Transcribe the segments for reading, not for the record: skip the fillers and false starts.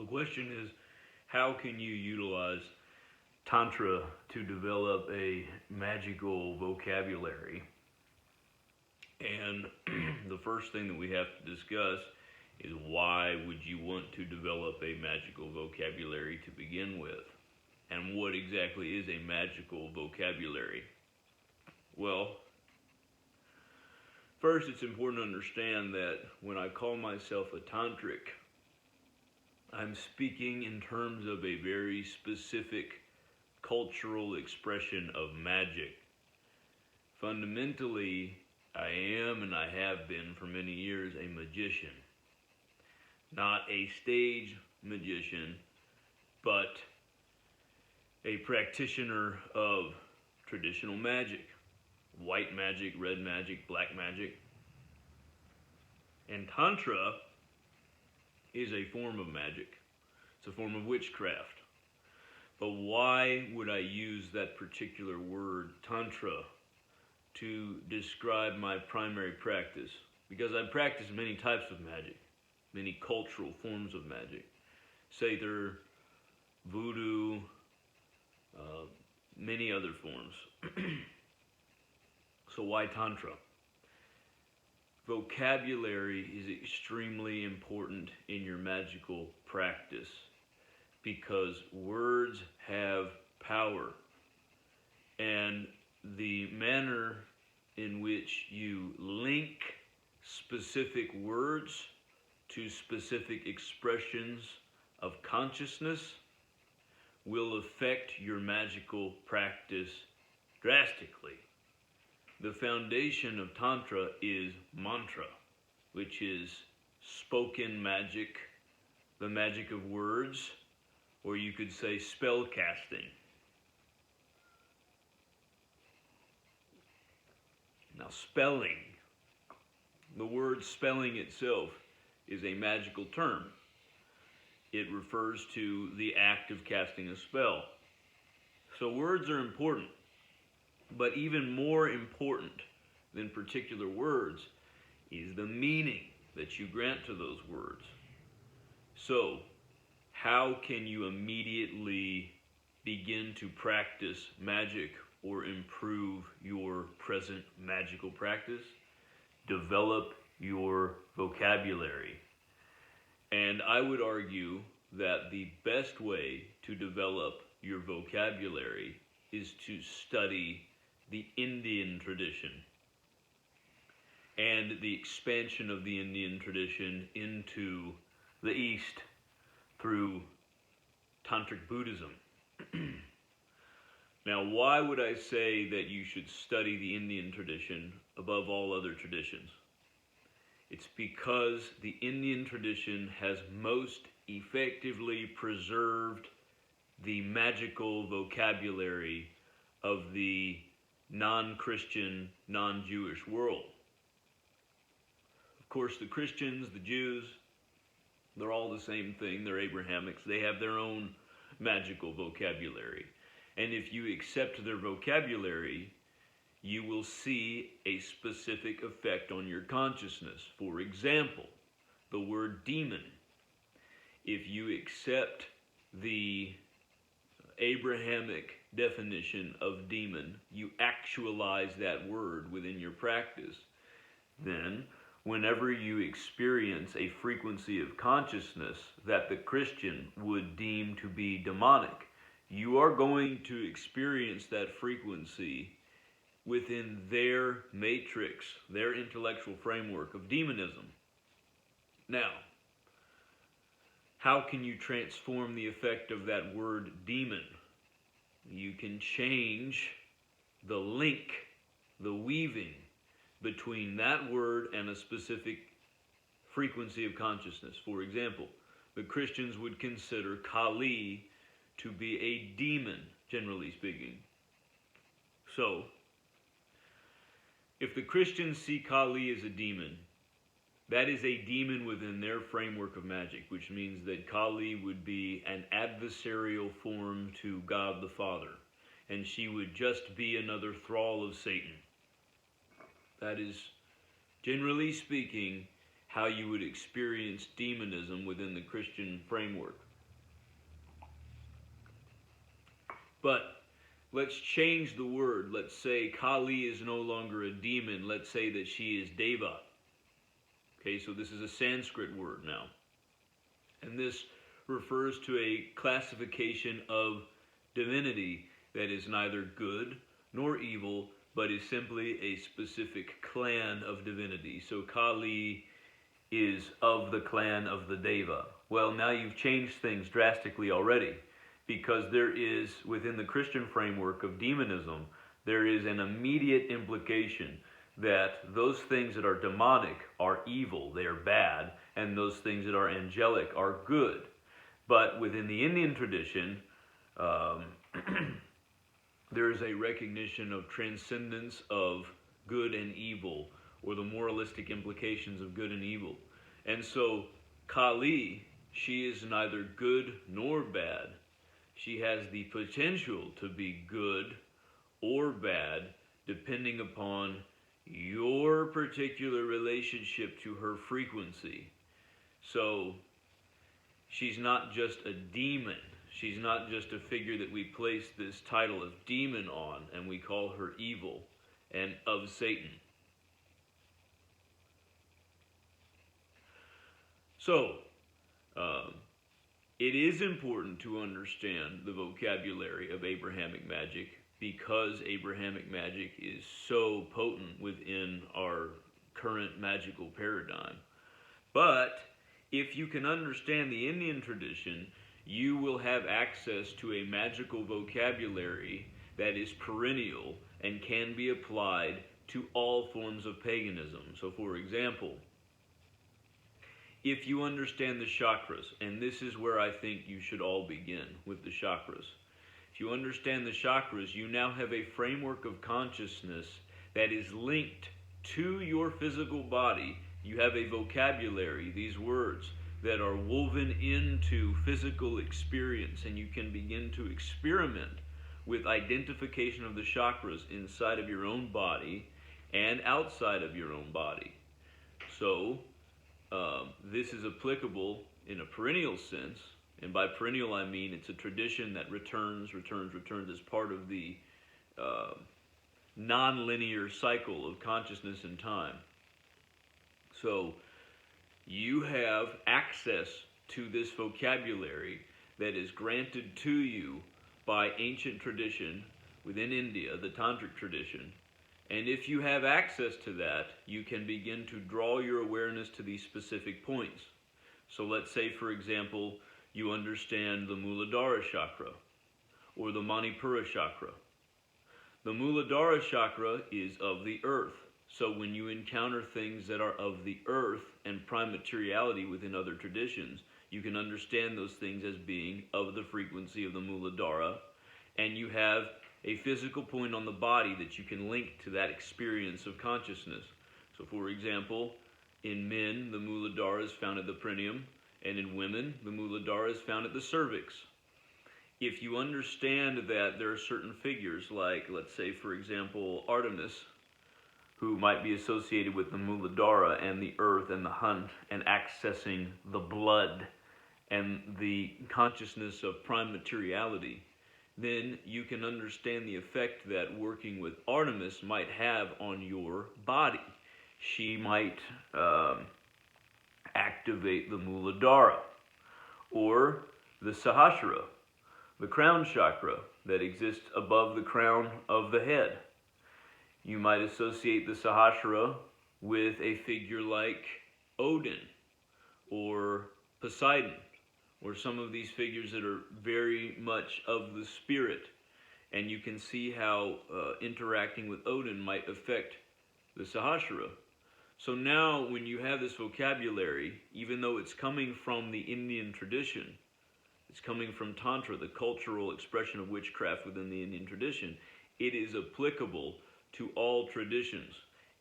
the question is, how can you utilize Tantra to develop a magical vocabulary? And the first thing that we have to discuss is, why would you want to develop a magical vocabulary to begin with? And what exactly is a magical vocabulary? Well, first it's important to understand that when I call myself a tantric, I'm speaking in terms of a very specific cultural expression of magic. Fundamentally, I am and I have been for many years a magician. Not a stage magician, but a practitioner of traditional magic. White magic, red magic, black magic. And Tantra is a form of magic. It's a form of witchcraft. But why would I use that particular word, Tantra, to describe my primary practice? Because I practice many types of magic, many cultural forms of magic. Seidr, voodoo, many other forms. So why Tantra? Vocabulary is extremely important in your magical practice because words have power. And the manner in which you link specific words to specific expressions of consciousness will affect your magical practice drastically. The foundation of Tantra is mantra, which is spoken magic, the magic of words, or you could say spell casting. Now, spelling, the word spelling itself is a magical term. It refers to the act of casting a spell. So words are important, but even more important than particular words is the meaning that you grant to those words. So, how can you immediately begin to practice magic or improve your present magical practice? Develop your vocabulary. And I would argue that the best way to develop your vocabulary is to study the Indian tradition and the expansion of the Indian tradition into the East through Tantric Buddhism. Now, why would I say that you should study the Indian tradition above all other traditions? It's because the Indian tradition has most effectively preserved the magical vocabulary of the non-Christian, non-Jewish world. Of course, the Christians, the Jews, they're all the same thing. They're Abrahamics. They have their own magical vocabulary. And if you accept their vocabulary, you will see a specific effect on your consciousness. For example, the word demon. If you accept the Abrahamic definition of demon, you actualize that word within your practice, then whenever you experience a frequency of consciousness that the Christian would deem to be demonic, you are going to experience that frequency within their matrix, their intellectual framework of demonism. Now, how can you transform the effect of that word demon? You can change the link, the weaving between that word and a specific frequency of consciousness. For example, the Christians would consider Kali to be a demon, generally speaking. So, if the Christians see Kali as a demon, that is a demon within their framework of magic, which means that Kali would be an adversarial form to God the Father, and she would just be another thrall of Satan. That is, generally speaking, how you would experience demonism within the Christian framework. But let's change the word. Let's say Kali is no longer a demon. Let's say that she is Deva. Okay, so this is a Sanskrit word now. And this refers to a classification of divinity that is neither good nor evil, but is simply a specific clan of divinity. So Kali is of the clan of the Deva. Well, now you've changed things drastically already, because there is, within the Christian framework of demonism, there is an immediate implication that those things that are demonic are evil, they are bad, and those things that are angelic are good. But within the Indian tradition, there is a recognition of transcendence of good and evil, or the moralistic implications of good and evil. And so Kali, she is neither good nor bad. She has the potential to be good or bad, depending upon your particular relationship to her frequency. So she's not just a demon. She's not just a figure that we place this title of demon on and we call her evil and of Satan. So, it is important to understand the vocabulary of Abrahamic magic, because Abrahamic magic is so potent within our current magical paradigm. But if you can understand the Indian tradition, you will have access to a magical vocabulary that is perennial and can be applied to all forms of paganism. So for example, if you understand the chakras, and this is where I think you should all begin, with the chakras. If you understand the chakras, you now have a framework of consciousness that is linked to your physical body. You have a vocabulary, these words, that are woven into physical experience, and you can begin to experiment with identification of the chakras inside of your own body and outside of your own body. So, this is applicable in a perennial sense, and by perennial I mean it's a tradition that returns as part of the non-linear cycle of consciousness and time. So you have access to this vocabulary that is granted to you by ancient tradition within India, the Tantric tradition. And if you have access to that, you can begin to draw your awareness to these specific points. So let's say, for example, you understand the Muladhara chakra or the Manipura chakra. The Muladhara chakra is of the earth. So when you encounter things that are of the earth and prime materiality within other traditions, you can understand those things as being of the frequency of the Muladhara, and you have a physical point on the body that you can link to that experience of consciousness. So for example, in men, the Muladhara is found at the perineum, and in women, the Muladhara is found at the cervix. If you understand that there are certain figures, like, let's say, for example, Artemis, who might be associated with the Muladhara and the earth and the hunt and accessing the blood and the consciousness of prime materiality, then you can understand the effect that working with Artemis might have on your body. She might activate the Muladhara, or the Sahasrara, the crown chakra that exists above the crown of the head. You might associate the Sahasrara with a figure like Odin or Poseidon, or some of these figures that are very much of the spirit. And you can see how interacting with Odin might affect the Sahasrara. So now when you have this vocabulary, even though it's coming from the Indian tradition, it's coming from Tantra, the cultural expression of witchcraft within the Indian tradition, it is applicable to all traditions.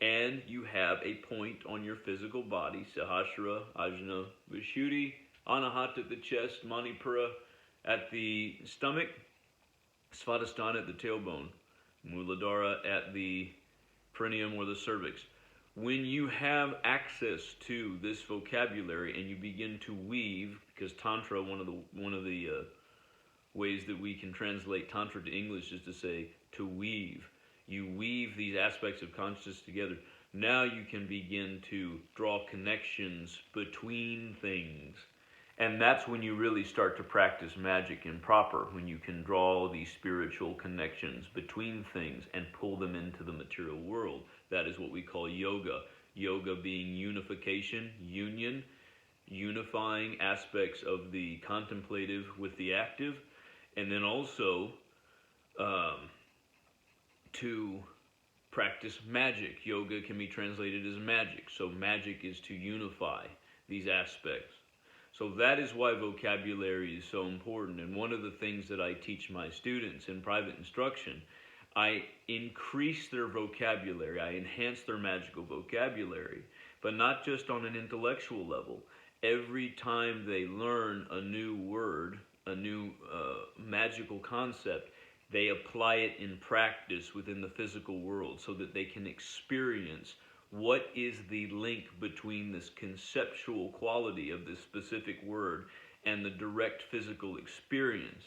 And you have a point on your physical body, Sahasrara, Ajna, Vishuddhi, Anahata at the chest, Manipura at the stomach, Svadhisthana at the tailbone, Muladhara at the perineum or the cervix. When you have access to this vocabulary and you begin to weave, because Tantra, one of ways that we can translate Tantra to English is to say to weave. You weave these aspects of consciousness together. Now you can begin to draw connections between things. And that's when you really start to practice magic improper, when you can draw these spiritual connections between things and pull them into the material world. That is what we call yoga. Yoga being unification, union, unifying aspects of the contemplative with the active, and then also to practice magic. Yoga can be translated as magic. So magic is to unify these aspects. So that is why vocabulary is so important. And one of the things that I teach my students in private instruction, I increase their vocabulary, I enhance their magical vocabulary, but not just on an intellectual level. Every time they learn a new word, a new magical concept, they apply it in practice within the physical world so that they can experience what is the link between this conceptual quality of this specific word and the direct physical experience.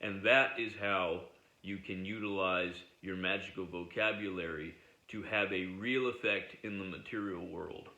And that is how you can utilize your magical vocabulary to have a real effect in the material world.